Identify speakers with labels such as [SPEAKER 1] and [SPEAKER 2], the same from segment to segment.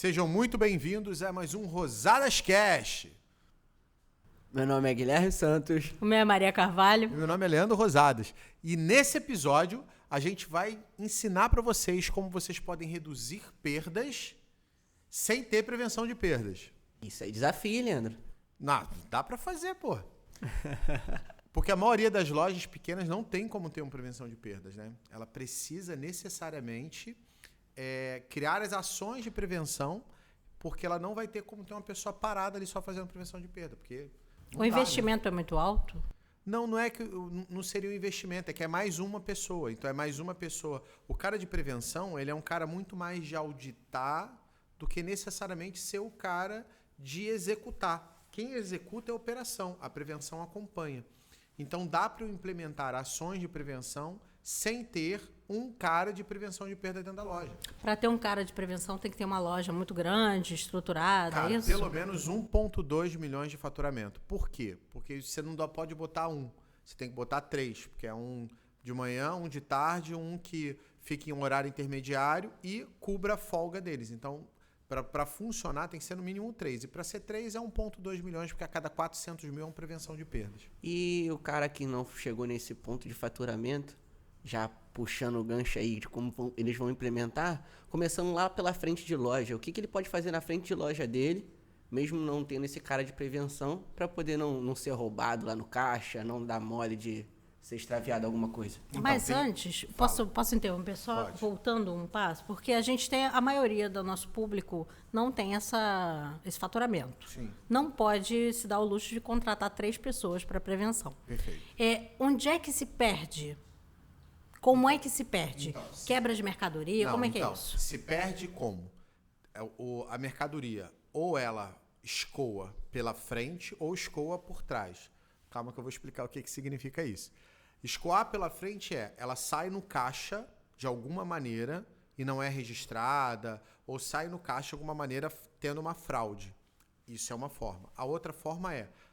[SPEAKER 1] Sejam muito bem-vindos a mais um Rosadas Cast.
[SPEAKER 2] Meu nome é Guilherme Santos.
[SPEAKER 3] O meu é Maria Carvalho.
[SPEAKER 1] Meu nome é Leandro Rosadas. E nesse episódio, a gente vai ensinar para vocês como vocês podem reduzir perdas sem ter prevenção de perdas.
[SPEAKER 2] Isso aí desafia, Leandro.
[SPEAKER 1] Não, dá para fazer, pô. Porque a maioria das lojas pequenas não tem como ter uma prevenção de perdas, né? Ela precisa necessariamente criar as ações de prevenção, porque ela não vai ter como ter uma pessoa parada ali só fazendo prevenção de perda, porque
[SPEAKER 3] o investimento é muito alto?
[SPEAKER 1] Não é que não seria um investimento, é que é mais uma pessoa. Então é mais uma pessoa. O cara de prevenção, ele é um cara muito mais de auditar do que necessariamente ser o cara de executar. Quem executa é a operação, a prevenção acompanha. Então dá para eu implementar ações de prevenção sem ter um cara de prevenção de perda dentro da loja.
[SPEAKER 3] Para ter um cara de prevenção tem que ter uma loja muito grande, estruturada,
[SPEAKER 1] cara,
[SPEAKER 3] é isso?
[SPEAKER 1] Pelo menos 1,2 milhões de faturamento. Por quê? Porque você não pode botar um, você tem que botar 3, porque é um de manhã, um de tarde, um que fica em um horário intermediário e cubra a folga deles. Então, para funcionar, tem que ser no mínimo 3. E para ser 3 é 1,2 milhões, porque a cada 400 mil é uma prevenção de perdas.
[SPEAKER 2] E o cara que não chegou nesse ponto de faturamento, já puxando o gancho aí de como eles vão implementar, começando lá pela frente de loja. O que ele pode fazer na frente de loja dele, mesmo não tendo esse cara de prevenção, para poder não ser roubado lá no caixa, não dar mole de ser extraviado alguma coisa.
[SPEAKER 3] Então, mas antes, posso interromper só,
[SPEAKER 1] Pode.
[SPEAKER 3] Voltando um passo? Porque a gente tem, a maioria do nosso público não tem esse faturamento.
[SPEAKER 1] Sim.
[SPEAKER 3] Não pode se dar o luxo de contratar 3 pessoas para prevenção.
[SPEAKER 1] Perfeito.
[SPEAKER 3] Onde é que se perde? Como é que se perde?
[SPEAKER 1] Então,
[SPEAKER 3] Quebra de mercadoria? Como é que é isso?
[SPEAKER 1] Se perde como? A mercadoria, ou ela escoa pela frente ou escoa por trás. Calma que eu vou explicar o que significa isso. Escoar pela frente ela sai no caixa de alguma maneira e não é registrada, ou sai no caixa de alguma maneira tendo uma fraude. Isso é uma forma. A outra forma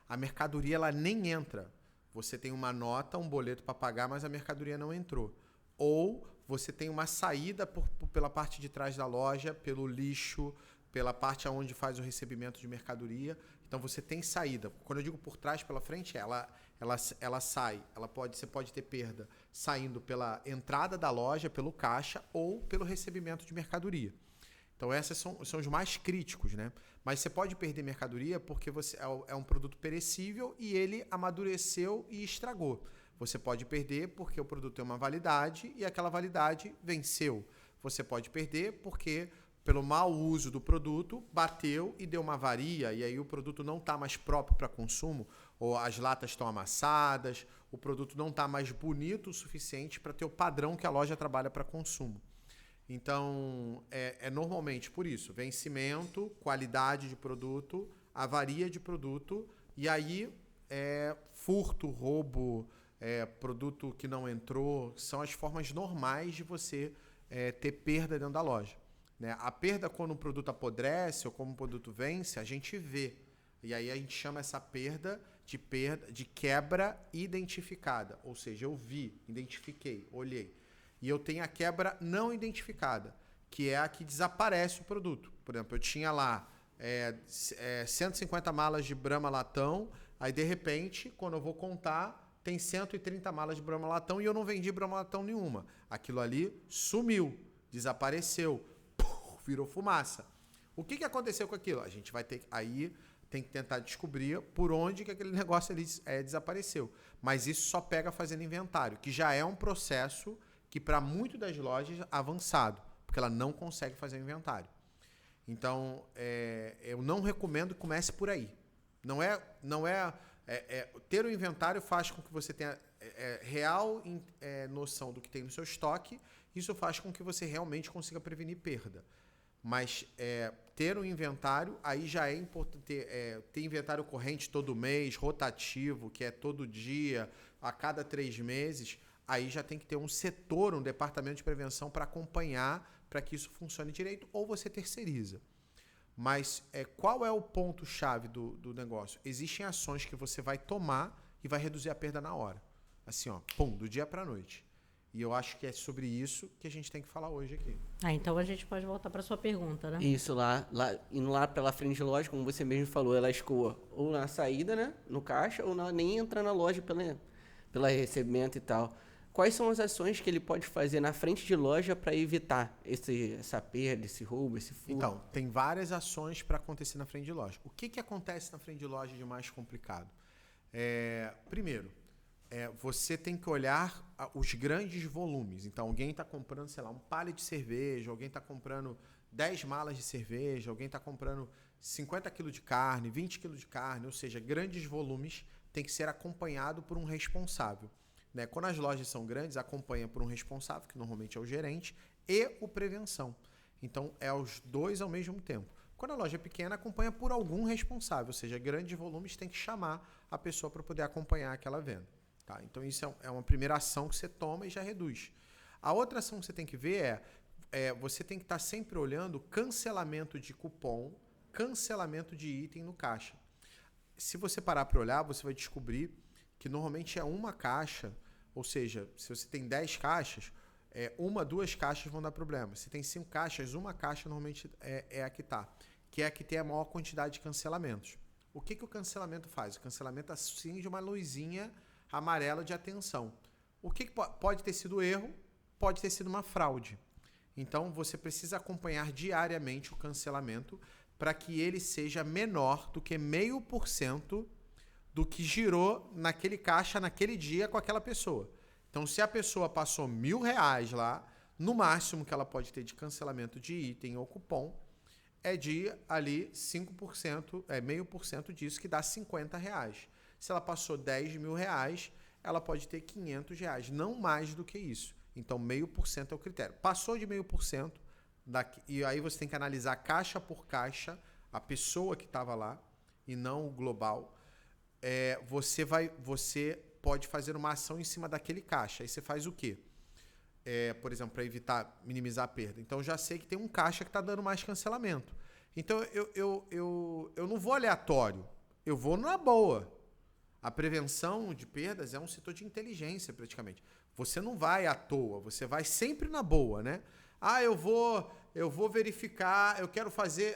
[SPEAKER 1] a mercadoria ela nem entra. Você tem uma nota, um boleto para pagar, mas a mercadoria não entrou. Ou você tem uma saída pela parte de trás da loja, pelo lixo, pela parte onde faz o recebimento de mercadoria. Então você tem saída. Quando eu digo por trás, pela frente, ela sai. Você pode ter perda saindo pela entrada da loja, pelo caixa ou pelo recebimento de mercadoria. Então esses são os mais críticos, né? Mas você pode perder mercadoria porque você é um produto perecível e ele amadureceu e estragou. Você pode perder porque o produto tem uma validade e aquela validade venceu. Você pode perder porque, pelo mau uso do produto, bateu e deu uma avaria e aí o produto não está mais próprio para consumo, ou as latas estão amassadas, o produto não está mais bonito o suficiente para ter o padrão que a loja trabalha para consumo. Então, normalmente por isso, vencimento, qualidade de produto, avaria de produto, e aí furto, roubo, produto que não entrou, são as formas normais de você ter perda dentro da loja. Né? A perda quando o produto apodrece ou como o produto vence, a gente vê. E aí a gente chama essa perda de quebra identificada. Ou seja, eu vi, identifiquei, olhei. E eu tenho a quebra não identificada, que é a que desaparece o produto. Por exemplo, eu tinha lá 150 malas de Brahma latão, aí de repente, quando eu vou contar, tem 130 malas de Brahma latão e eu não vendi Brahma latão nenhuma. Aquilo ali sumiu, desapareceu, virou fumaça. O que aconteceu com aquilo? A gente vai ter tem que tentar descobrir por onde que aquele negócio ali desapareceu. Mas isso só pega fazendo inventário, que já é um processo que para muitas das lojas avançado, porque ela não consegue fazer o inventário. Então, eu não recomendo que comece por aí. Ter o inventário faz com que você tenha real noção do que tem no seu estoque. Isso faz com que você realmente consiga prevenir perda. Mas ter um inventário, aí já é importante ter inventário corrente todo mês, rotativo, que é todo dia, a cada 3 meses. Aí já tem que ter um setor, um departamento de prevenção para acompanhar, para que isso funcione direito, ou você terceiriza. Mas qual é o ponto-chave do negócio? Existem ações que você vai tomar e vai reduzir a perda na hora. Assim, do dia para a noite. E eu acho que é sobre isso que a gente tem que falar hoje aqui.
[SPEAKER 3] Então a gente pode voltar para sua pergunta, né?
[SPEAKER 2] Isso, indo lá pela frente de loja, como você mesmo falou, ela escoa ou na saída, né, no caixa, ou nem entra na loja pela recebimento e tal. Quais são as ações que ele pode fazer na frente de loja para evitar essa perda, esse roubo, esse furto?
[SPEAKER 1] Então, tem várias ações para acontecer na frente de loja. O que acontece na frente de loja de mais complicado? Primeiro, você tem que olhar os grandes volumes. Então, alguém está comprando, sei lá, um pallet de cerveja, alguém está comprando 10 malas de cerveja, alguém está comprando 50 quilos de carne, 20 quilos de carne, ou seja, grandes volumes, tem que ser acompanhado por um responsável. Né? Quando as lojas são grandes, acompanha por um responsável, que normalmente é o gerente, e o prevenção. Então, é os dois ao mesmo tempo. Quando a loja é pequena, acompanha por algum responsável, ou seja, grandes volumes tem que chamar a pessoa para poder acompanhar aquela venda. Tá? Então, isso é uma primeira ação que você toma e já reduz. A outra ação que você tem que ver você tem que estar sempre olhando cancelamento de cupom, cancelamento de item no caixa. Se você parar para olhar, você vai descobrir que normalmente é uma caixa, ou seja, se você tem 10 caixas, 2 caixas vão dar problema. Se tem 5 caixas, uma caixa normalmente é a que está, que é a que tem a maior quantidade de cancelamentos. O que o cancelamento faz? O cancelamento acende uma luzinha amarela de atenção. O que pode ter sido erro? Pode ter sido uma fraude. Então, você precisa acompanhar diariamente o cancelamento para que ele seja menor do que 0,5% do que girou naquele caixa naquele dia com aquela pessoa. Então, se a pessoa passou R$1.000 lá, no máximo que ela pode ter de cancelamento de item ou cupom é de ali 5%, 0,5% disso, que dá R$50. Se ela passou R$10.000, ela pode ter R$500, não mais do que isso. Então, 0,5% é o critério. Passou de 0,5%, e aí você tem que analisar caixa por caixa a pessoa que estava lá e não o global. Você pode fazer uma ação em cima daquele caixa. Aí você faz o quê? Por exemplo, para minimizar a perda. Então, eu já sei que tem um caixa que está dando mais cancelamento. Então, eu não vou aleatório. Eu vou na boa. A prevenção de perdas é um setor de inteligência, praticamente. Você não vai à toa, você vai sempre na boa, né? Eu vou verificar, eu quero fazer,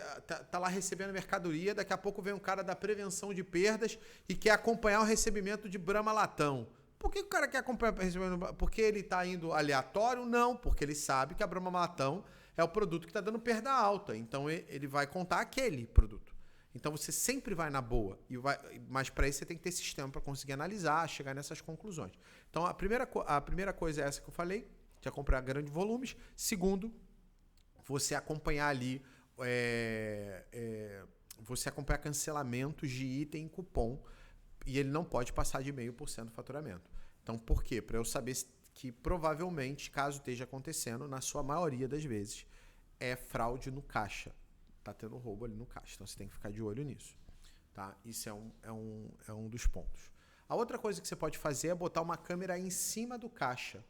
[SPEAKER 1] tá lá recebendo mercadoria, daqui a pouco vem um cara da prevenção de perdas e quer acompanhar o recebimento de Brahma Latão. Por que o cara quer acompanhar o recebimento? Porque ele está indo aleatório? Não, porque ele sabe que a Brahma Latão é o produto que está dando perda alta, então ele vai contar aquele produto. Então você sempre vai na boa, mas para isso você tem que ter sistema para conseguir analisar, chegar nessas conclusões. Então a primeira coisa é essa que eu falei, de acompanhar grandes volumes. Segundo, você acompanhar ali, você acompanhar cancelamentos de item em cupom, e ele não pode passar de 0,5% do faturamento. Então por quê? Para eu saber que provavelmente, caso esteja acontecendo, na sua maioria das vezes, é fraude no caixa. Tá tendo roubo ali no caixa, então você tem que ficar de olho nisso, tá? Isso é um dos pontos. A outra coisa que você pode fazer é botar uma câmera em cima do caixa,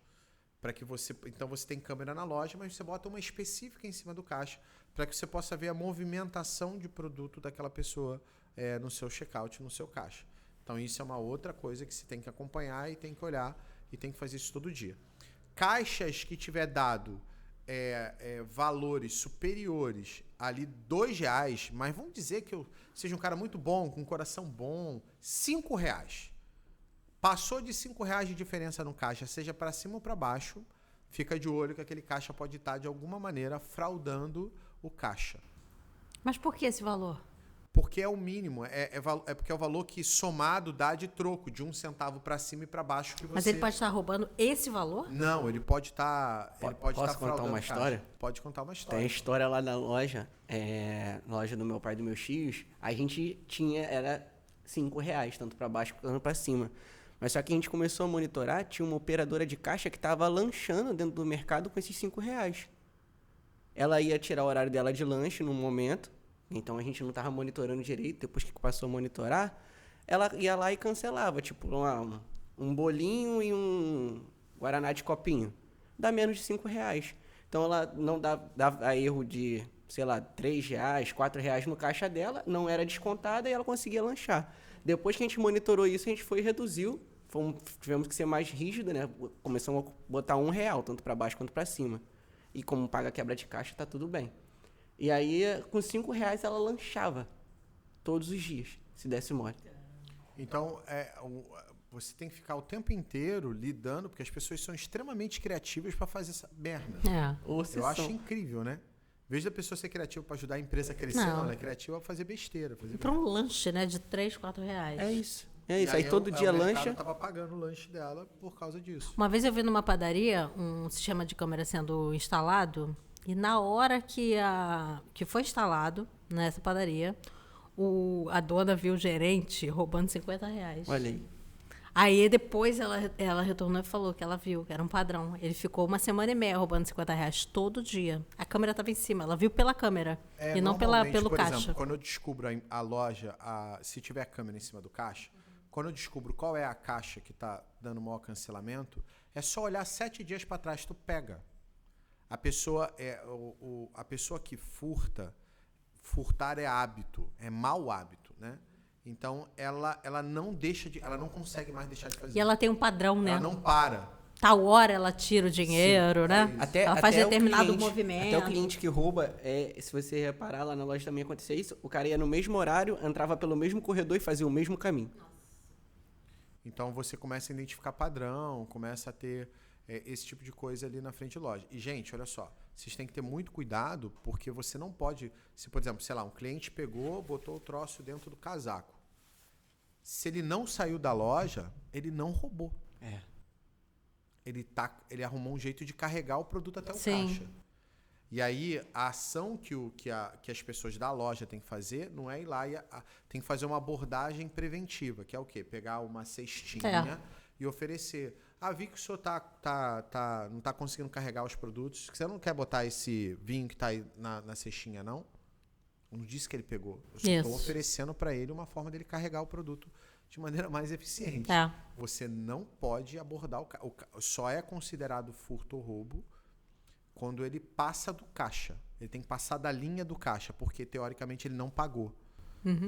[SPEAKER 1] para que então você tem câmera na loja, mas você bota uma específica em cima do caixa, para que você possa ver a movimentação de produto daquela pessoa no seu checkout, no seu caixa. Então isso é uma outra coisa que você tem que acompanhar e tem que olhar e tem que fazer isso todo dia. Caixas que tiver dado valores superiores ali R$2, mas vamos dizer que eu seja um cara muito bom, com um coração bom, R$5. Passou de R$5 de diferença no caixa, seja para cima ou para baixo, fica de olho que aquele caixa pode estar de alguma maneira fraudando o caixa.
[SPEAKER 3] Mas por que esse valor?
[SPEAKER 1] Porque é o mínimo, porque é o valor que somado dá de troco, de 1 centavo para cima e para baixo.
[SPEAKER 3] Mas ele pode estar roubando esse valor?
[SPEAKER 1] Não, ele pode estar
[SPEAKER 2] Posso contar uma história?
[SPEAKER 1] Pode contar uma história.
[SPEAKER 2] Tem história lá na loja, loja do meu pai e dos meus tios, a gente era R$5, tanto para baixo quanto para cima. Mas só que a gente começou a monitorar, tinha uma operadora de caixa que estava lanchando dentro do mercado com esses R$5. Ela ia tirar o horário dela de lanche no momento, então a gente não estava monitorando direito. Depois que passou a monitorar, ela ia lá e cancelava, tipo, um bolinho e um guaraná de copinho. Dá menos de R$5. Então ela não dava erro de, sei lá, R$3, R$4 no caixa dela, não era descontada e ela conseguia lanchar. Depois que a gente monitorou isso, a gente foi tivemos que ser mais rígido, né? Começamos a botar R$1, tanto para baixo quanto para cima. E como paga quebra de caixa, tá tudo bem. E aí, com R$5 ela lanchava todos os dias, se desse mole.
[SPEAKER 1] Então, você tem que ficar o tempo inteiro lidando, porque as pessoas são extremamente criativas para fazer essa merda. Eu acho incrível, né? Em vez da pessoa ser criativa para ajudar a empresa a crescer, não, ela é criativa para fazer besteira.
[SPEAKER 3] Para um lanche, né? De R$3, R$4.
[SPEAKER 2] É isso. Aí todo dia lancha.
[SPEAKER 1] Eu tava pagando o lanche dela por causa disso.
[SPEAKER 3] Uma vez eu vi numa padaria um sistema de câmera sendo instalado, e na hora que foi instalado nessa padaria, a dona viu o gerente roubando R$50.
[SPEAKER 2] Olha aí.
[SPEAKER 3] Aí depois ela retornou e falou que ela viu, que era um padrão. Ele ficou 1 semana e meia roubando R$50 todo dia. A câmera estava em cima, ela viu pela câmera e não pelo
[SPEAKER 1] por
[SPEAKER 3] caixa.
[SPEAKER 1] Exemplo, quando eu descubro a loja, se tiver câmera em cima do caixa, quando eu descubro qual é a caixa que está dando maior cancelamento, é só olhar 7 dias para trás, tu pega. A pessoa que furtar é hábito, é mau hábito, né? Então, ela não consegue mais deixar de fazer.
[SPEAKER 3] E ela tem um padrão, né?
[SPEAKER 1] Ela não para.
[SPEAKER 3] Tal hora ela tira o dinheiro,
[SPEAKER 1] sim,
[SPEAKER 3] né? Ela faz determinado movimento.
[SPEAKER 2] Até o cliente que rouba, se você reparar, lá na loja também acontecia isso, o cara ia no mesmo horário, entrava pelo mesmo corredor e fazia o mesmo caminho.
[SPEAKER 1] Então, você começa a identificar padrão, começa a ter esse tipo de coisa ali na frente de loja. E, gente, olha só, vocês têm que ter muito cuidado, porque você não pode... Se, por exemplo, sei lá, um cliente botou o troço dentro do casaco. Se ele não saiu da loja, ele não roubou. Ele arrumou um jeito de carregar o produto até o caixa. E aí, a ação que as pessoas da loja têm que fazer não é ir lá tem que fazer uma abordagem preventiva, que é o quê? Pegar uma cestinha e oferecer. Vi que o senhor não está conseguindo carregar os produtos, que você não quer botar esse vinho que está aí na cestinha, não? Eu não disse que ele pegou. Eu só estou oferecendo para ele uma forma dele carregar o produto de maneira mais eficiente. Você não pode abordar só é considerado furto ou roubo quando ele passa do caixa. Ele tem que passar da linha do caixa, porque teoricamente ele não pagou.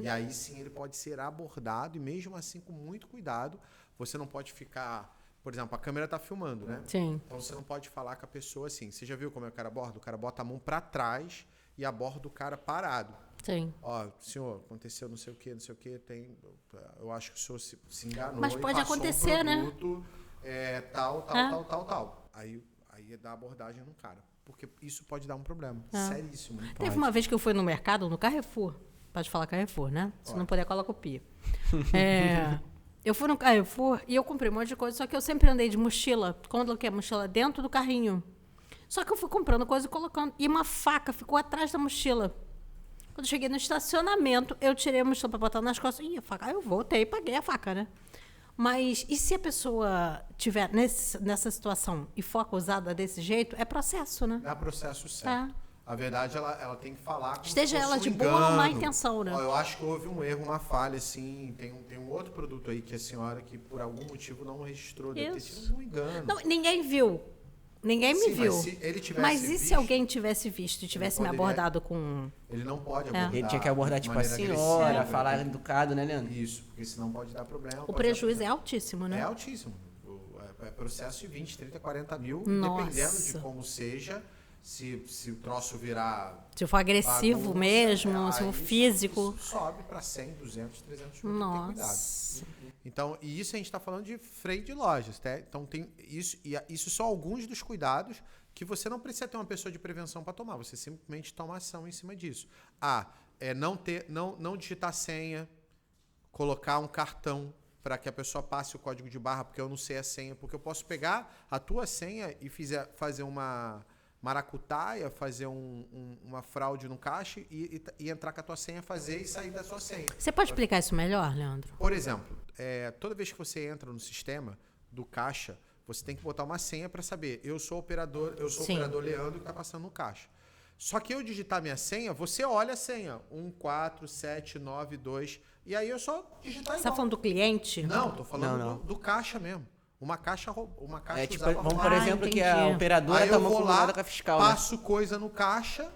[SPEAKER 1] E aí sim ele pode ser abordado, e mesmo assim com muito cuidado. Você não pode ficar... Por exemplo, a câmera está filmando, né?
[SPEAKER 3] Sim.
[SPEAKER 1] Então você não pode falar com a pessoa assim. Você já viu como é que o cara aborda? O cara bota a mão para trás e aborda o cara parado.
[SPEAKER 3] Sim.
[SPEAKER 1] Senhor, aconteceu não sei o que, eu acho que o senhor se enganou.
[SPEAKER 3] Mas pode acontecer,
[SPEAKER 1] produto, tal. Aí dá abordagem no cara. Porque isso pode dar um problema. Seríssimo. Né?
[SPEAKER 3] Teve uma vez que eu fui no mercado, no Carrefour. Pode falar Carrefour, né? Se não puder, coloca o pi. Eu fui no Carrefour e eu comprei um monte de coisa, só que eu sempre andei de mochila, coloquei a mochila dentro do carrinho. Só que eu fui comprando coisa e colocando. E uma faca ficou atrás da mochila. Quando eu cheguei no estacionamento, eu tirei a mochila para botar nas costas. A faca, eu voltei e paguei a faca, né? Mas e se a pessoa estiver nessa situação e for acusada desse jeito, é processo, né?
[SPEAKER 1] É processo certo. A verdade, ela tem que falar com
[SPEAKER 3] esteja ela de boa ou má intenção, né?
[SPEAKER 1] Eu acho que houve um erro, uma falha, assim. Tem um outro produto aí que a senhora, que por algum motivo não registrou, deve ter sido um engano.
[SPEAKER 3] Não, ninguém viu. Ninguém me viu.
[SPEAKER 1] Mas se ele tivesse
[SPEAKER 3] Mas e se alguém tivesse visto e tivesse me abordado com...
[SPEAKER 1] Ele não pode abordar.
[SPEAKER 2] Ele tinha que abordar, tipo, a senhora, falar educado, né, Leandro?
[SPEAKER 1] Isso, porque senão pode dar problema.
[SPEAKER 3] O prejuízo é altíssimo, né?
[SPEAKER 1] É altíssimo. É processo de 20, 30, 40 mil,
[SPEAKER 3] Nossa.
[SPEAKER 1] dependendo de como seja. Se o troço virar...
[SPEAKER 3] Se for agressivo
[SPEAKER 1] bagunça,
[SPEAKER 3] mesmo, se for físico...
[SPEAKER 1] Isso sobe para 100, 200, 300 mil.
[SPEAKER 3] Nossa.
[SPEAKER 1] Então, e isso a gente está falando de freio de lojas, tá? Então, tem isso, e isso são alguns dos cuidados que você não precisa ter uma pessoa de prevenção para tomar. Você simplesmente toma ação em cima disso. Não digitar senha, colocar um cartão para que a pessoa passe o código de barra, porque eu não sei a senha, porque eu posso pegar a tua senha e fazer uma maracutaia, fazer uma fraude no caixa e entrar com a tua senha, fazer e sair da sua senha.
[SPEAKER 3] Você pode explicar isso melhor, Leandro?
[SPEAKER 1] Por exemplo, toda vez que você entra no sistema do caixa, você tem que botar uma senha para saber, eu sou o operador Leandro que está passando no caixa. Só que eu digitar minha senha, você olha a senha, 14792, e aí eu só digitar igual.
[SPEAKER 3] Você está falando do cliente?
[SPEAKER 1] Não, tô falando do caixa mesmo. Uma caixa
[SPEAKER 2] tipo, vamos por exemplo, que a operadora está mancomunada com a fiscal.
[SPEAKER 1] Passo coisa no caixa,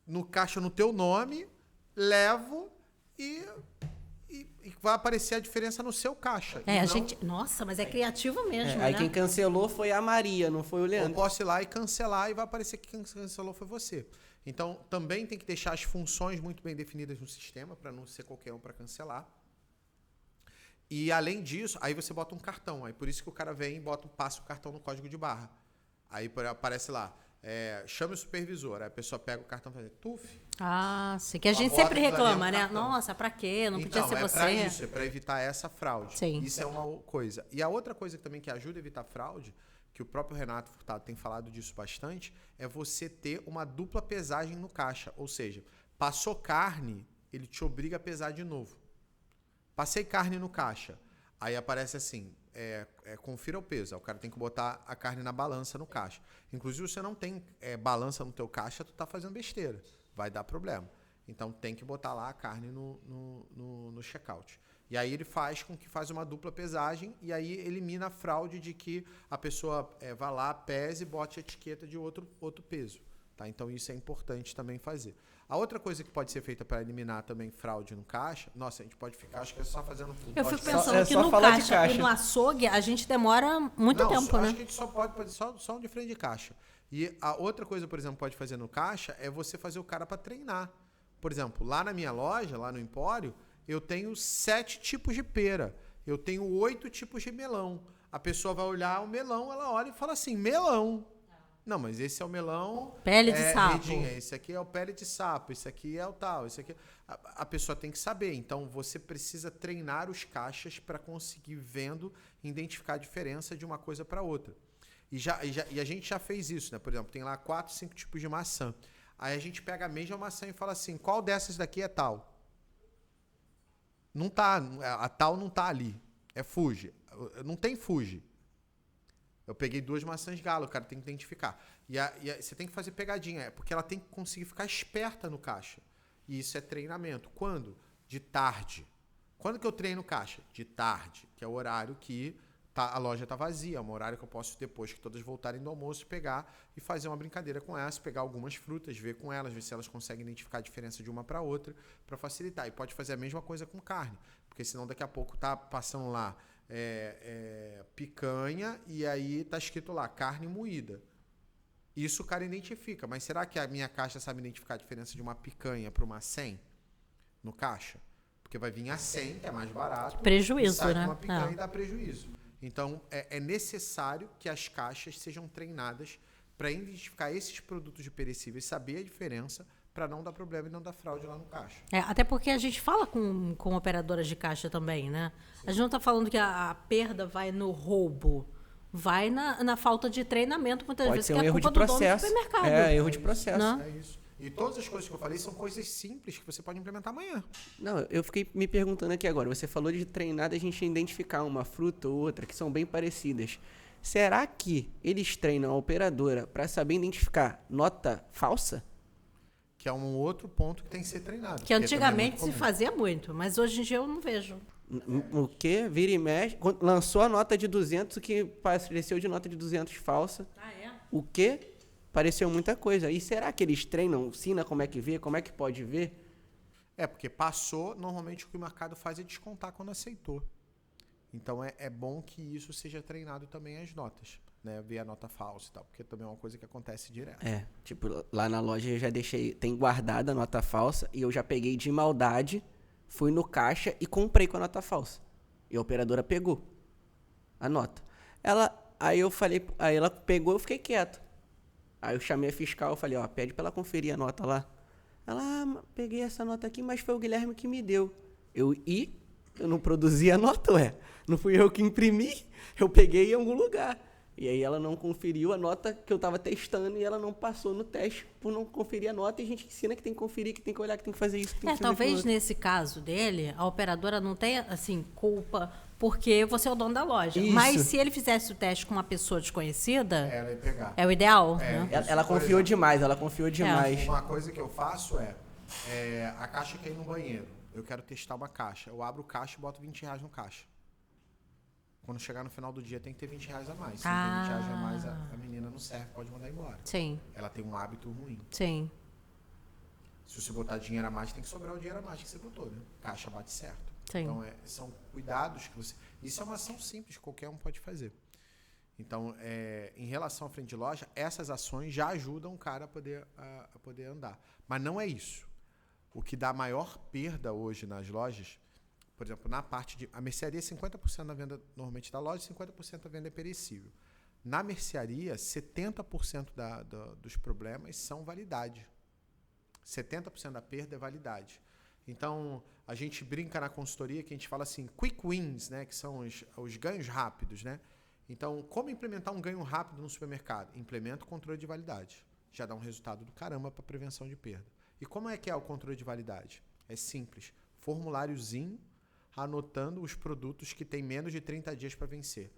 [SPEAKER 1] no caixa no teu nome, levo e e vai aparecer a diferença no seu caixa.
[SPEAKER 3] É, a gente... Nossa, mas é criativo mesmo,
[SPEAKER 2] Aí
[SPEAKER 3] né?
[SPEAKER 2] quem cancelou foi a Maria, não foi o
[SPEAKER 1] Eu
[SPEAKER 2] Leandro.
[SPEAKER 1] posso ir lá e cancelar e vai aparecer que quem cancelou foi você. Então, também tem que deixar as funções muito bem definidas no sistema, para não ser qualquer um para cancelar. E, além disso, aí você bota um cartão. Aí, por isso que o cara vem e passa o cartão no código de barra. Aí aparece lá, chame o supervisor. Aí a pessoa pega o cartão e faz tuf.
[SPEAKER 3] Ah, sim. Que a
[SPEAKER 1] Ela
[SPEAKER 3] gente
[SPEAKER 1] bota
[SPEAKER 3] sempre
[SPEAKER 1] pra
[SPEAKER 3] reclama,
[SPEAKER 1] dentro do
[SPEAKER 3] né?
[SPEAKER 1] cartão.
[SPEAKER 3] Nossa, pra quê? Não podia
[SPEAKER 1] Então,
[SPEAKER 3] ser
[SPEAKER 1] é
[SPEAKER 3] você.
[SPEAKER 1] pra isso, é para evitar essa fraude.
[SPEAKER 3] Sim.
[SPEAKER 1] Isso é uma coisa. E a outra coisa também que ajuda a evitar fraude, que o próprio Renato Furtado tem falado disso bastante, é você ter uma dupla pesagem no caixa. Ou seja, passou carne, ele te obriga a pesar de novo. Passei carne no caixa. Aí aparece assim, confira o peso. Aí o cara tem que botar a carne na balança no caixa. Inclusive, se você não tem balança no teu caixa, tu tá fazendo besteira. Vai dar problema. Então, tem que botar lá a carne no checkout. E aí ele faz uma dupla pesagem e aí elimina a fraude de que a pessoa vá lá, pese e bote a etiqueta de outro peso. Tá? Então, isso é importante também fazer. A outra coisa que pode ser feita para eliminar também fraude no caixa, nossa, a gente pode ficar, acho que é só fazendo tudo.
[SPEAKER 3] Eu fico
[SPEAKER 2] Só-
[SPEAKER 3] pensando que
[SPEAKER 2] só
[SPEAKER 3] no
[SPEAKER 2] falar de
[SPEAKER 3] caixa,
[SPEAKER 2] caixa.
[SPEAKER 3] e no açougue a gente demora muito
[SPEAKER 1] Não,
[SPEAKER 3] tempo,
[SPEAKER 1] acho
[SPEAKER 3] né?
[SPEAKER 1] que a gente só pode fazer só um de frente de caixa. E a outra coisa, por exemplo, pode fazer no caixa é você fazer o cara para treinar. Por exemplo, lá na minha loja, lá no Empório, eu tenho 7 tipos de pera. Eu tenho 8 tipos de melão. A pessoa vai olhar o melão, ela olha e fala assim, melão. Não, mas esse é o melão...
[SPEAKER 3] Pele de sapo.
[SPEAKER 1] Redinha, esse aqui é o pele de sapo, esse aqui é o tal, esse aqui... A pessoa tem que saber. Então, você precisa treinar os caixas para conseguir vendo, identificar a diferença de uma coisa para outra. E a gente já fez isso, né? Por exemplo, tem lá 4, 5 tipos de maçã. Aí a gente pega a mesma maçã e fala assim, qual dessas daqui é tal? Não tá, a tal não tá ali. É Fuji. Não tem Fuji. Eu peguei 2 maçãs galo, o cara tem que identificar. E você tem que fazer pegadinha, porque ela tem que conseguir ficar esperta no caixa. E isso é treinamento. Quando? De tarde. Quando que eu treino caixa? De tarde, que é o horário que a loja está vazia. É um horário que eu posso, depois que todas voltarem do almoço, pegar e fazer uma brincadeira com elas, pegar algumas frutas, ver com elas, ver se elas conseguem identificar a diferença de uma para outra, para facilitar. E pode fazer a mesma coisa com carne, porque senão daqui a pouco tá passando lá picanha e aí tá escrito lá carne moída. Isso o cara identifica, mas será que a minha caixa sabe identificar a diferença de uma picanha para uma 100 no caixa? Porque vai vir a 100, que é mais barato.
[SPEAKER 3] Prejuízo,
[SPEAKER 1] e sai
[SPEAKER 3] né?
[SPEAKER 1] Uma picanha e dá prejuízo. Então, é necessário que as caixas sejam treinadas para identificar esses produtos de perecíveis, saber a diferença, para não dar problema e não dar fraude lá no caixa.
[SPEAKER 3] Até porque a gente fala com operadoras de caixa também, né? A gente não está falando que a perda vai no roubo. Vai na falta de treinamento, muitas
[SPEAKER 2] Pode
[SPEAKER 3] vezes,
[SPEAKER 2] ser
[SPEAKER 3] que
[SPEAKER 2] um
[SPEAKER 3] é
[SPEAKER 2] erro
[SPEAKER 3] culpa
[SPEAKER 2] de
[SPEAKER 3] do dono do
[SPEAKER 2] processo.
[SPEAKER 3] supermercado.
[SPEAKER 2] Erro de processo.
[SPEAKER 3] Não?
[SPEAKER 1] É isso. E todas as coisas que eu falei são coisas simples que você pode implementar amanhã.
[SPEAKER 2] Não, eu fiquei me perguntando aqui agora. Você falou de treinar da gente identificar uma fruta ou outra que são bem parecidas. Será que eles treinam a operadora para saber identificar nota falsa?
[SPEAKER 1] Que é um outro ponto que tem que ser treinado.
[SPEAKER 3] Que
[SPEAKER 1] porque
[SPEAKER 3] antigamente
[SPEAKER 1] também é
[SPEAKER 3] se
[SPEAKER 1] muito
[SPEAKER 3] fazia muito, mas hoje em dia eu não vejo.
[SPEAKER 2] O quê? Vira e mexe. Quando lançou a nota de 200, o que pareceu de nota de 200 falsa.
[SPEAKER 3] Ah, é?
[SPEAKER 2] O quê? Pareceu muita coisa. E será que eles treinam, ensina como é que vê, como é que pode ver?
[SPEAKER 1] Porque passou, normalmente o que o mercado faz é descontar quando aceitou. Então é bom que isso seja treinado também as notas, né? Ver a nota falsa e tal, porque também é uma coisa que acontece direto.
[SPEAKER 2] Tipo, lá na loja eu já deixei, tem guardada a nota falsa e eu já peguei de maldade, fui no caixa e comprei com a nota falsa. E a operadora pegou a nota. Aí ela pegou, eu fiquei quieto. Aí eu chamei a fiscal, eu falei, pede pra ela conferir a nota lá. Ela, peguei essa nota aqui, mas foi o Guilherme que me deu. Eu não produzi a nota, não fui eu que imprimi, eu peguei em algum lugar. E aí ela não conferiu a nota que eu tava testando e ela não passou no teste por não conferir a nota. E a gente ensina que tem que conferir, que tem que olhar, que tem que fazer isso, que tem que fazer
[SPEAKER 3] Talvez
[SPEAKER 2] aquilo.
[SPEAKER 3] nesse caso dele, a operadora não tenha, assim, culpa, porque você é o dono da loja.
[SPEAKER 2] Isso.
[SPEAKER 3] Mas se ele fizesse o teste com uma pessoa desconhecida,
[SPEAKER 1] Ela ia pegar.
[SPEAKER 3] é o ideal,
[SPEAKER 1] É.
[SPEAKER 3] né?
[SPEAKER 2] Ela confiou demais,
[SPEAKER 1] Uma coisa que eu faço a caixa quer ir no banheiro. Eu quero testar uma caixa. Eu abro o caixa e boto R$20 no caixa. Quando chegar no final do dia tem que ter R$20 a mais. Se não tem R$20 a mais, a menina não serve, pode mandar embora.
[SPEAKER 3] Sim,
[SPEAKER 1] Ela tem um hábito ruim.
[SPEAKER 3] sim.
[SPEAKER 1] Se você botar dinheiro a mais, tem que sobrar o dinheiro a mais que você botou, né? Caixa bate certo.
[SPEAKER 3] Sim.
[SPEAKER 1] Então, são cuidados que você... Isso é uma ação simples, qualquer um pode fazer. Então, em relação à frente de loja, essas ações já ajudam o cara a poder andar. Mas não é isso. O que dá maior perda hoje nas lojas, por exemplo, na parte de... A mercearia é 50% da venda normalmente da loja, 50% da venda é perecível. Na mercearia, 70% dos problemas são validade. 70% da perda é validade. Então, a gente brinca na consultoria que a gente fala assim, quick wins, né, que são os ganhos rápidos, né? Então, como implementar um ganho rápido no supermercado? Implementa o controle de validade. Já dá um resultado do caramba para prevenção de perda. E como é que é o controle de validade? É simples. Formuláriozinho anotando os produtos que têm menos de 30 dias para vencer.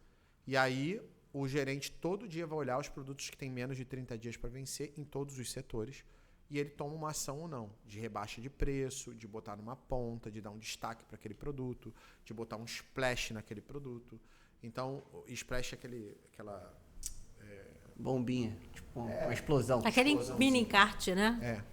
[SPEAKER 1] E aí, o gerente todo dia vai olhar os produtos que têm menos de 30 dias para vencer em todos os setores e ele toma uma ação ou não, de rebaixa de preço, de botar numa ponta, de dar um destaque para aquele produto, de botar um splash naquele produto. Então, o splash é aquela...
[SPEAKER 2] Bombinha, tipo uma explosão.
[SPEAKER 3] Aquele mini encarte, né?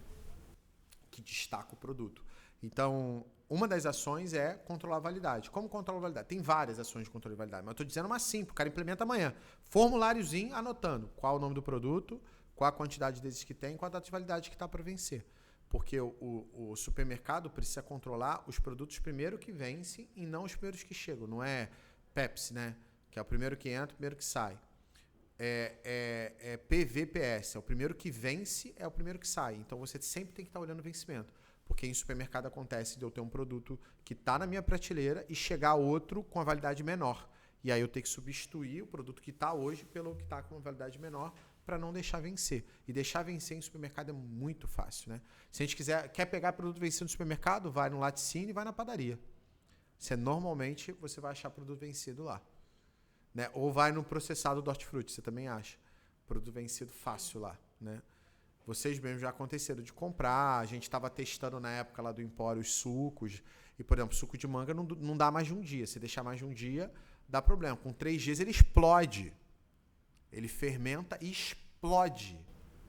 [SPEAKER 1] Que destaca o produto. Então, uma das ações é controlar a validade. Como controlar a validade? Tem várias ações de controle de validade, mas eu estou dizendo uma simples, o cara implementa amanhã. Formuláriozinho anotando qual o nome do produto, qual a quantidade desses que tem, qual a data de validade que está para vencer. Porque o supermercado precisa controlar os produtos primeiro que vencem e não os primeiros que chegam. Não é Pepsi, né? Que é o primeiro que entra, o primeiro que sai. É PVPS, é o primeiro que vence, é o primeiro que sai. Então você sempre tem que estar olhando o vencimento. Porque em supermercado acontece de eu ter um produto que está na minha prateleira e chegar outro com a validade menor. E aí eu tenho que substituir o produto que está hoje pelo que está com uma validade menor para não deixar vencer. E deixar vencer em supermercado é muito fácil, né? Se a gente quer pegar produto vencido no supermercado, vai no laticínio e vai na padaria. Normalmente você vai achar produto vencido lá. Né? Ou vai no processado do hortifruti, você também acha. Produto vencido fácil lá, né? Vocês mesmos já aconteceram de comprar, a gente estava testando na época lá do Empório os sucos, e, por exemplo, suco de manga não dá mais de um dia. Se deixar mais de um dia, dá problema. Com 3 dias ele explode. Ele fermenta e explode.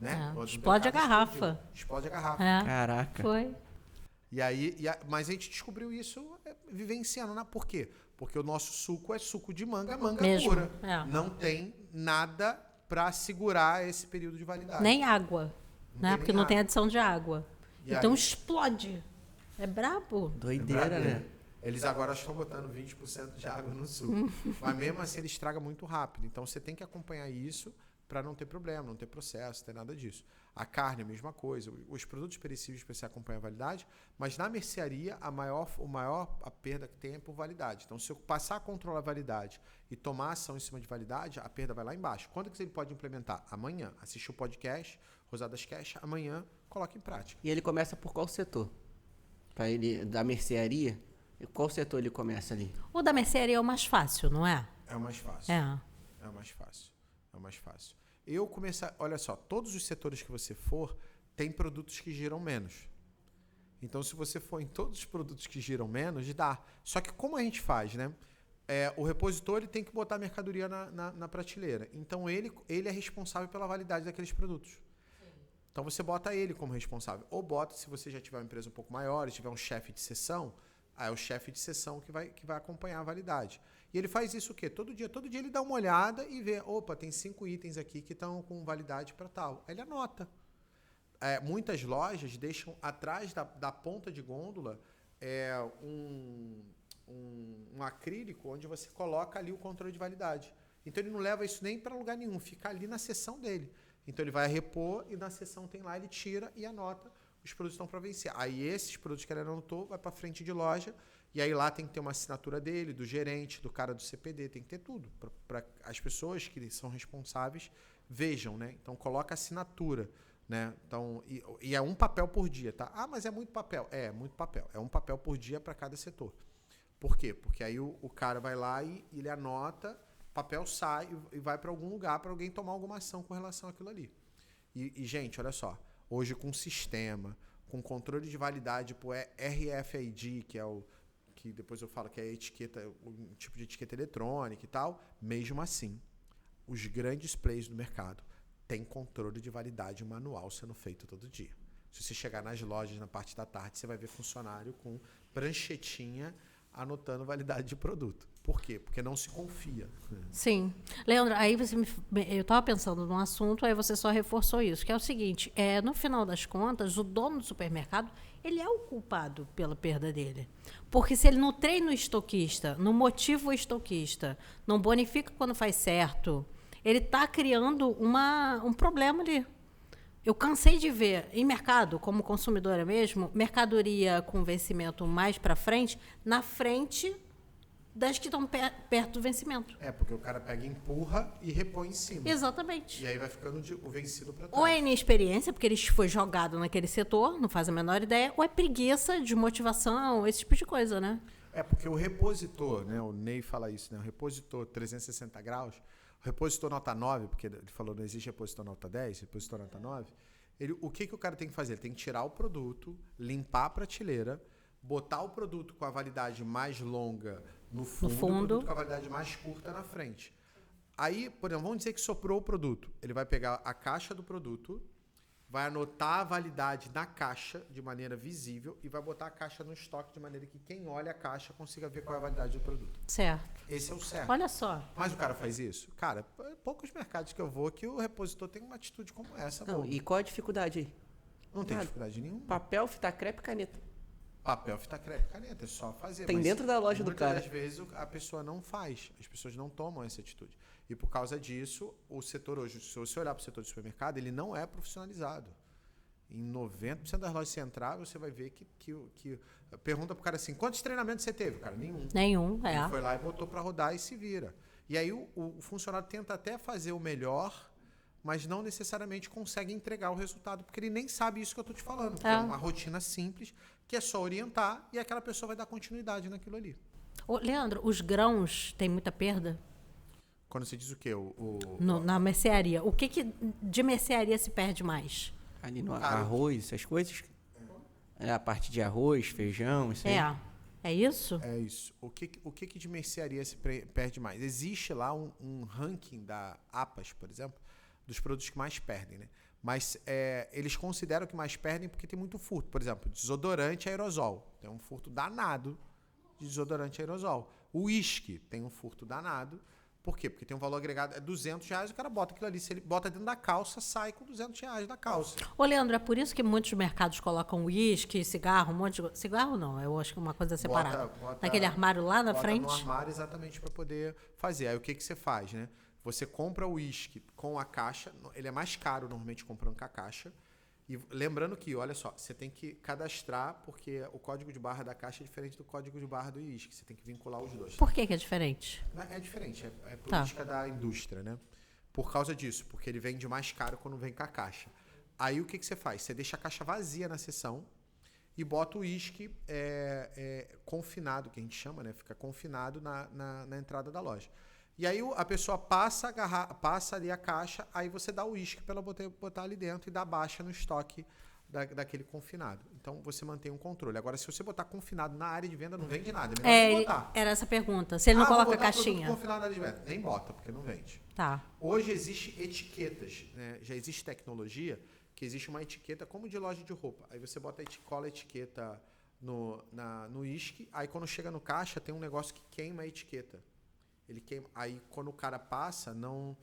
[SPEAKER 1] Né?
[SPEAKER 3] Explode a garrafa.
[SPEAKER 1] Explode a garrafa.
[SPEAKER 2] Caraca.
[SPEAKER 3] Foi.
[SPEAKER 1] Mas a gente descobriu isso vivenciando. Né? Por quê? Porque o nosso suco é suco de manga
[SPEAKER 3] mesmo.
[SPEAKER 1] Pura. Não tem nada para segurar esse período de validade.
[SPEAKER 3] Nem água. Né? Porque não tem adição de água.
[SPEAKER 1] E
[SPEAKER 3] então
[SPEAKER 1] aí?
[SPEAKER 3] Explode. É brabo.
[SPEAKER 2] Doideira, né?
[SPEAKER 1] Eles agora estão botando 20% de água no suco. Mas mesmo assim ele estraga muito rápido. Então você tem que acompanhar isso para não ter problema, não ter processo, não ter nada disso. A carne, a mesma coisa. Os produtos perecíveis você acompanha a validade, mas na mercearia a perda que tem é por validade. Então se eu passar a controlar a validade e tomar ação em cima de validade, a perda vai lá embaixo. Quando que ele pode implementar? Amanhã. Assiste o podcast, Rosadas Cash, amanhã coloca em prática.
[SPEAKER 2] E ele começa por qual setor? Para ele, da mercearia, qual setor ele começa ali?
[SPEAKER 3] O da mercearia é o mais fácil, não é?
[SPEAKER 1] É o mais fácil. É o mais fácil. É o mais fácil. Olha só, todos os setores que você for, tem produtos que giram menos. Então, se você for em todos os produtos que giram menos, dá. Só que como a gente faz, né? O repositor ele tem que botar a mercadoria na prateleira. Então, ele é responsável pela validade daqueles produtos. Então, você bota ele como responsável. Ou bota, se você já tiver uma empresa um pouco maior, e tiver um chefe de seção, aí é o chefe de seção que vai acompanhar a validade. E ele faz isso o quê? Todo dia ele dá uma olhada e vê, opa, tem 5 itens aqui que estão com validade para tal. Aí ele anota. Muitas lojas deixam atrás da ponta de gôndola um acrílico onde você coloca ali o controle de validade. Então ele não leva isso nem para lugar nenhum, fica ali na seção dele. Então ele vai repor e na seção tem lá, ele tira e anota os produtos estão para vencer. Aí esses produtos que ele anotou vai para frente de loja e aí lá tem que ter uma assinatura dele, do gerente, do cara do CPD, tem que ter tudo para as pessoas que são responsáveis vejam, né? Então coloca assinatura, né? Então e é um papel por dia, tá? Ah, mas é muito papel. É muito papel. É um papel por dia para cada setor. Por quê? Porque aí o cara vai lá e ele anota, papel sai e vai para algum lugar para alguém tomar alguma ação com relação àquilo ali. E gente, olha só. Hoje, com sistema, com controle de validade por RFID, que é que depois eu falo que é a etiqueta, um tipo de etiqueta eletrônica e tal, mesmo assim, os grandes players do mercado têm controle de validade manual sendo feito todo dia. Se você chegar nas lojas na parte da tarde, você vai ver funcionário com pranchetinha anotando validade de produto. Por quê? Porque não se confia.
[SPEAKER 3] Sim. Leandro, aí eu estava pensando num assunto, aí você só reforçou isso, que é o seguinte, no final das contas, o dono do supermercado, ele é o culpado pela perda dele. Porque se ele não treina o estoquista, não motiva o estoquista, não bonifica quando faz certo, ele está criando um problema ali. Eu cansei de ver em mercado, como consumidora mesmo, mercadoria com vencimento mais para frente, na frente das que estão perto do vencimento.
[SPEAKER 1] Porque o cara pega, empurra e repõe em cima.
[SPEAKER 3] Exatamente.
[SPEAKER 1] E aí vai ficando o vencido para trás.
[SPEAKER 3] Ou é inexperiência, porque ele foi jogado naquele setor, não faz a menor ideia, ou é preguiça, desmotivação, esse tipo de coisa, né?
[SPEAKER 1] Porque o repositor, né, o Ney fala isso, né, o repositor 360 graus, o repositor nota 9, porque ele falou não existe repositor nota 10, repositor nota 9, o que o cara tem que fazer? Ele tem que tirar o produto, limpar a prateleira, botar o produto com a validade mais longa no fundo, o produto com a validade mais curta na frente. Aí, por exemplo, vamos dizer que soprou o produto. Ele vai pegar a caixa do produto, vai anotar a validade na caixa de maneira visível e vai botar a caixa no estoque de maneira que quem olha a caixa consiga ver qual é a validade do produto.
[SPEAKER 3] Certo.
[SPEAKER 1] Esse é o certo.
[SPEAKER 3] Olha só.
[SPEAKER 1] Mas o cara faz isso? Cara, poucos mercados que eu vou que o repositor tem uma atitude como essa.
[SPEAKER 2] Não, e qual a dificuldade aí?
[SPEAKER 1] Não tem dificuldade nenhuma.
[SPEAKER 2] Papel, fita crepe, caneta.
[SPEAKER 1] Papel, fita crepe, caneta, é só fazer.
[SPEAKER 2] Tem dentro da loja do cara.
[SPEAKER 1] Muitas vezes a pessoa não faz, as pessoas não tomam essa atitude. E por causa disso, o setor hoje, se você olhar para o setor de supermercado, ele não é profissionalizado. Em 90% das lojas centrais, você vai ver que pergunta pro cara assim, quantos treinamentos você teve? Cara, nenhum. Ele foi lá e botou para rodar e se vira. E aí o funcionário tenta até fazer o melhor, mas não necessariamente consegue entregar o resultado, porque ele nem sabe isso que eu estou te falando. É uma rotina simples, que é só orientar e aquela pessoa vai dar continuidade naquilo ali.
[SPEAKER 3] Ô, Leandro, os grãos têm muita perda?
[SPEAKER 1] Quando você diz o quê?
[SPEAKER 3] Na mercearia. O que de mercearia se perde mais?
[SPEAKER 2] Ali no arroz, essas coisas? A parte de arroz, feijão, isso aí?
[SPEAKER 3] É isso?
[SPEAKER 1] É isso. O que de mercearia se perde mais? Existe lá um ranking da APAS, por exemplo, dos produtos que mais perdem, né? Mas eles consideram que mais perdem porque tem muito furto. Por exemplo, desodorante aerosol. Tem um furto danado de desodorante aerosol. O uísque tem um furto danado. Por quê? Porque tem um valor agregado, R$200, o cara bota aquilo ali. Se ele bota dentro da calça, sai com R$200 da calça.
[SPEAKER 3] Ô, Leandro, é por isso que muitos mercados colocam uísque, cigarro, um monte de... Cigarro não, eu acho que é uma coisa separada. Naquele armário lá na frente?
[SPEAKER 1] Bota no armário exatamente para poder fazer. Aí o que você faz, né? Você compra o uísque com a caixa, ele é mais caro normalmente comprando com a caixa. E lembrando que, olha só, você tem que cadastrar, porque o código de barra da caixa é diferente do código de barra do uísque. Você tem que vincular os dois.
[SPEAKER 3] Por que é diferente?
[SPEAKER 1] É diferente, é política da indústria, né? Por causa disso, porque ele vende mais caro quando vem com a caixa. Aí o que você faz? Você deixa a caixa vazia na seção e bota o uísque confinado, que a gente chama, né? Fica confinado na entrada da loja. E aí a pessoa passa ali a caixa, aí você dá o uísque para ela botar ali dentro e dá baixa no estoque daquele confinado. Então você mantém um controle. Agora, se você botar confinado na área de venda, não vende nada. É melhor não botar.
[SPEAKER 3] Era essa a pergunta. Se ele não coloca a caixinha.
[SPEAKER 1] Confinado na área de venda. Nem bota, porque não vende.
[SPEAKER 3] Tá.
[SPEAKER 1] Hoje existe etiquetas, né? Já existe tecnologia que existe uma etiqueta como de loja de roupa. Aí você cola a etiqueta no uísque, aí quando chega no caixa tem um negócio que queima a etiqueta. Ele queima. Aí quando o cara passa, não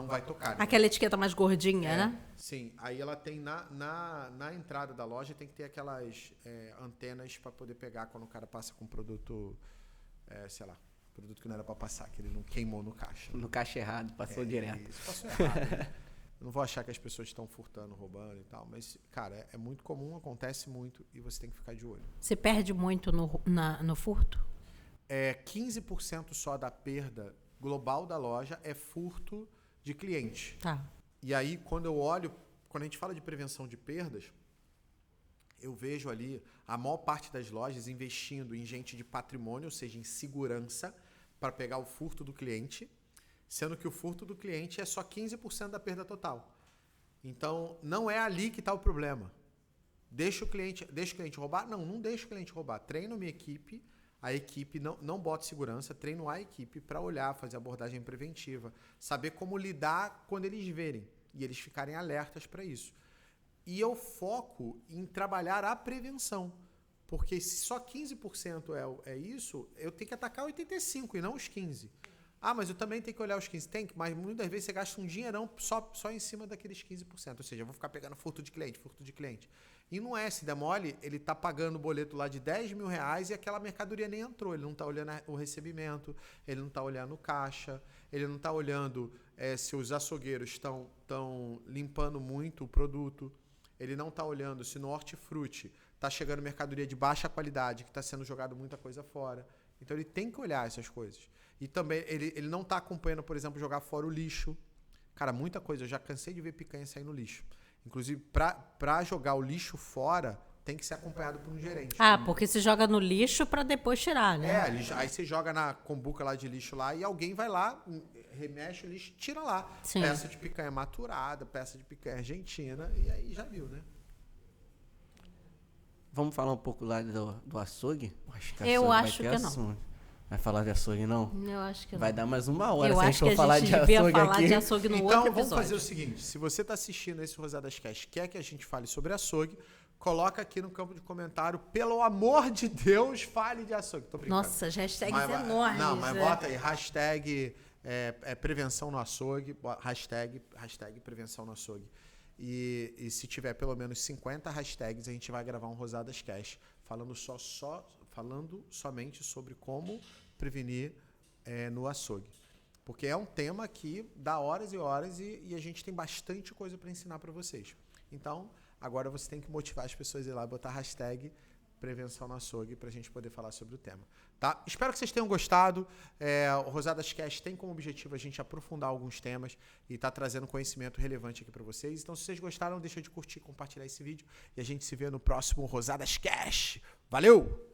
[SPEAKER 1] vai tocar.
[SPEAKER 3] Aquela etiqueta mais gordinha, né?
[SPEAKER 1] Sim. Aí ela tem na entrada da loja, tem que ter aquelas antenas para poder pegar quando o cara passa com produto, produto que não era para passar, que ele não queimou no caixa.
[SPEAKER 2] No caixa errado, passou direto.
[SPEAKER 1] Isso, passou errado. Né? Eu não vou achar que as pessoas estão furtando, roubando e tal, mas, cara, é muito comum, acontece muito e você tem que ficar de olho.
[SPEAKER 3] Você perde muito no furto?
[SPEAKER 1] 15% só da perda global da loja é furto de cliente.
[SPEAKER 3] Tá.
[SPEAKER 1] E aí, quando a gente fala de prevenção de perdas, eu vejo ali a maior parte das lojas investindo em gente de patrimônio, ou seja, em segurança, para pegar o furto do cliente, sendo que o furto do cliente é só 15% da perda total. Então, não é ali que está o problema. Deixa o cliente roubar? Não deixa o cliente roubar. Treino minha equipe. A equipe não bota segurança, treino a equipe para olhar, fazer abordagem preventiva, saber como lidar quando eles verem e eles ficarem alertas para isso. E eu foco em trabalhar a prevenção, Porque se só 15% é isso, eu tenho que atacar 85% e não os 15%. Ah, mas eu também tenho que olhar os 15%. Tem, mas muitas vezes você gasta um dinheirão só em cima daqueles 15%. Ou seja, eu vou ficar pegando furto de cliente. E não é, se der mole, ele tá pagando o boleto lá de 10 mil reais e aquela mercadoria nem entrou. Ele não tá olhando o recebimento, ele não tá olhando o caixa, ele não tá olhando se os açougueiros estão limpando muito o produto, ele não tá olhando se no hortifruti tá chegando mercadoria de baixa qualidade, que está sendo jogado muita coisa fora. Então ele tem que olhar essas coisas. E também ele não está acompanhando, por exemplo, jogar fora o lixo. Cara, muita coisa. Eu já cansei de ver picanha sair no lixo. Inclusive, para jogar o lixo fora, tem que ser acompanhado por um gerente.
[SPEAKER 3] Ah, porque se joga no lixo para depois tirar, né?
[SPEAKER 1] Aí você joga na combuca lá de lixo lá e alguém vai lá, remexe o lixo e tira lá.
[SPEAKER 3] Sim.
[SPEAKER 1] Peça de picanha maturada, peça de picanha argentina, e aí já viu, né?
[SPEAKER 2] Vamos falar um pouco lá do açougue?
[SPEAKER 3] Eu acho que não.
[SPEAKER 2] Vai falar de açougue, não?
[SPEAKER 3] Eu acho que não.
[SPEAKER 2] Vai dar mais uma hora
[SPEAKER 3] Eu
[SPEAKER 2] se a
[SPEAKER 3] acho
[SPEAKER 2] gente for
[SPEAKER 3] que
[SPEAKER 2] falar
[SPEAKER 3] a
[SPEAKER 2] de
[SPEAKER 3] gente devia
[SPEAKER 2] açougue
[SPEAKER 3] falar
[SPEAKER 2] aqui.
[SPEAKER 3] de açougue no outro
[SPEAKER 1] Então,
[SPEAKER 3] episódio.
[SPEAKER 1] vamos fazer o seguinte. Se você está assistindo esse Rosadas Cast, quer que a gente fale sobre açougue, coloca aqui no campo de comentário, pelo amor de Deus, fale de açougue. Tô brincando.
[SPEAKER 3] Nossa, hashtags enormes.
[SPEAKER 1] Não, mas
[SPEAKER 3] né?
[SPEAKER 1] bota aí, hashtag prevenção no açougue, hashtag prevenção no açougue. E se tiver pelo menos 50 hashtags, a gente vai gravar um Rosadas Cast falando somente sobre como prevenir no açougue. Porque é um tema que dá horas e horas e a gente tem bastante coisa para ensinar para vocês. Então, agora você tem que motivar as pessoas a ir lá e botar hashtag prevenção no açougue para a gente poder falar sobre o tema. Tá? Espero que vocês tenham gostado. O Rosadas Cast tem como objetivo a gente aprofundar alguns temas e tá trazendo conhecimento relevante aqui para vocês. Então, se vocês gostaram, deixa de curtir, compartilhar esse vídeo e a gente se vê no próximo Rosadas Cast. Valeu!